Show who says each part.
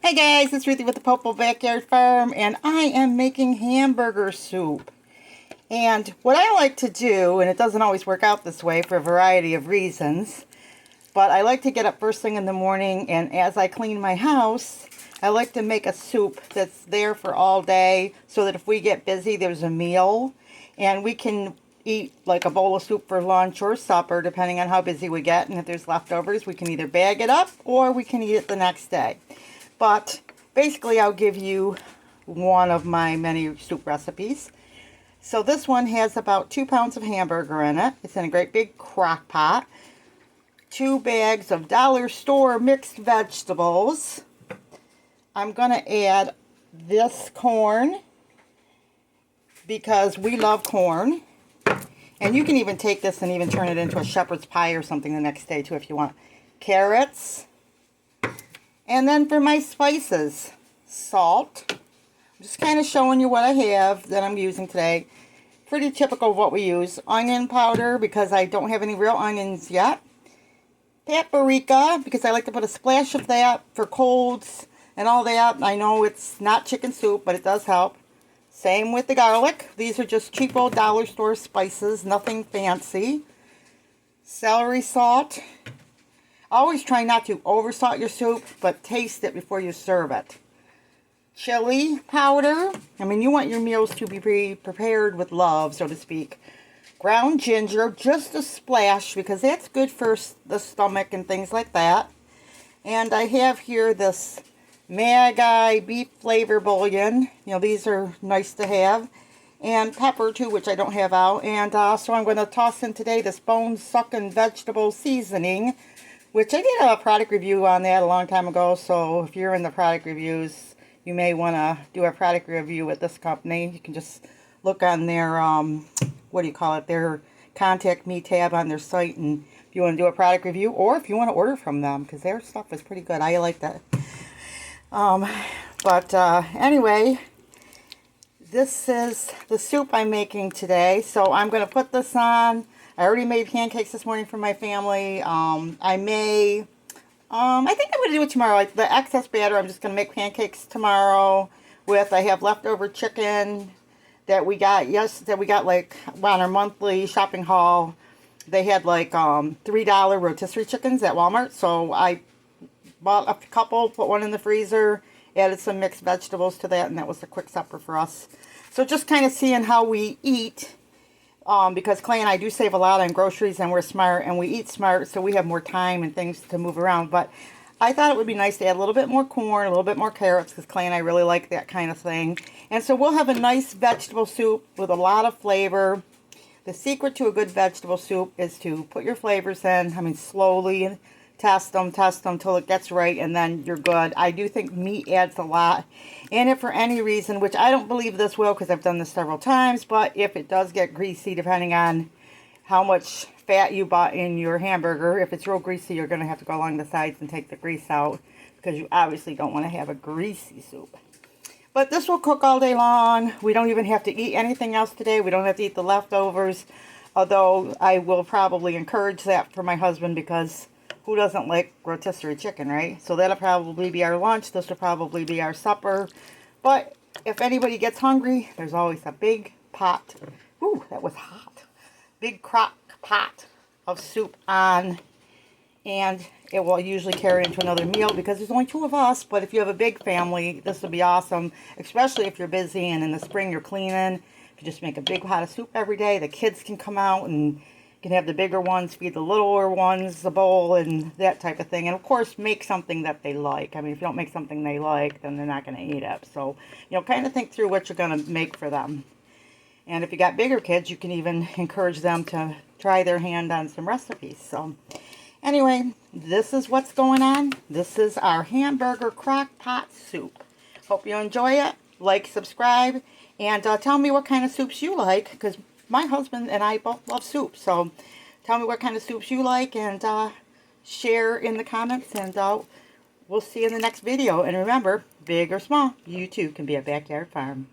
Speaker 1: Hey guys, it's Ruthie with the Pople Backyard Farm, and I am making hamburger soup. And what I like to do, and it doesn't always work out this way for a variety of reasons, but I like to get up first thing in the morning, and as I clean my house, I like to make a soup that's there for all day, so that if we get busy, there's a meal, and we can eat like a bowl of soup for lunch or supper, depending on how busy we get. And if there's leftovers, we can either bag it up or we can eat it the next day. But basically, I'll give you one of my many soup recipes. So this one has about 2 pounds of hamburger in it. It's in a great big crock pot. 2 bags of dollar store mixed vegetables. I'm going to add this corn because we love corn. And you can even take this and even turn it into a shepherd's pie or something the next day too if you want. Carrots. And then for my spices, salt. I'm just kind of showing you what I have that I'm using today. Pretty typical of what we use. Onion powder because I don't have any real onions yet. Paprika because I like to put a splash of that for colds and all that. I know it's not chicken soup, but it does help. Same with the garlic. These are just cheap old dollar store spices, nothing fancy. Celery salt. Always try not to over salt your soup, but taste it before you serve it. Chili powder. I mean, you want your meals to be prepared with love, so to speak. Ground ginger, just a splash, because that's good for the stomach and things like that. And I have here this Magi beef flavor bouillon. You know, these are nice to have. And pepper too, which I don't have out. And so I'm going to toss in today this bone-sucking vegetable seasoning, which I did a product review on that a long time ago. So if you're in the product reviews, you may want to do a product review with this company. You can just look on their, their contact me tab on their site. And if you want to do a product review, or if you want to order from them, because their stuff is pretty good. I like that. Anyway, this is the soup I'm making today. So I'm going to put this on. I already made pancakes this morning for my family. I think I'm going to do it tomorrow. Like the excess batter, I'm just going to make pancakes tomorrow with. I have leftover chicken that we got like on our monthly shopping haul. They had like $3 rotisserie chickens at Walmart. So I bought a couple, put one in the freezer, added some mixed vegetables to that, and that was a quick supper for us. So just kind of seeing how we eat, because Clay and I do save a lot on groceries, and we're smart, and we eat smart, so we have more time and things to move around. But I thought it would be nice to add a little bit more corn, a little bit more carrots, because Clay and I really like that kind of thing. And so we'll have a nice vegetable soup with a lot of flavor. The secret to a good vegetable soup is to put your flavors in, slowly, test them till it gets right, and then you're good. I do think meat adds a lot. And if for any reason, which I don't believe this will because I've done this several times, but if it does get greasy, depending on how much fat you bought in your hamburger, if it's real greasy, you're going to have to go along the sides and take the grease out, because you obviously don't want to have a greasy soup. But this will cook all day long. We don't even have to eat anything else today. We don't have to eat the leftovers, although I will probably encourage that for my husband, because who doesn't like rotisserie chicken, right? So that'll probably be our lunch. This will probably be our supper. But if anybody gets hungry, there's always a big pot. Ooh, that was hot. Big crock pot of soup on. And it will usually carry into another meal because there's only 2 of us. But if you have a big family, this will be awesome. Especially if you're busy and in the spring you're cleaning. If you just make a big pot of soup every day, the kids can come out and can have the bigger ones feed the littler ones the bowl and that type of thing. And of course, make something that they like. I mean, if you don't make something they like, then they're not going to eat it. So, kind of think through what you're going to make for them. And if you got bigger kids, you can even encourage them to try their hand on some recipes. So, anyway, this is what's going on. This is our hamburger crock pot soup. Hope you enjoy it. Like, subscribe, and tell me what kind of soups you like, because my husband and I both love soup. So tell me what kind of soups you like, and share in the comments, and we'll see you in the next video. And remember, big or small, you too can be a backyard farm.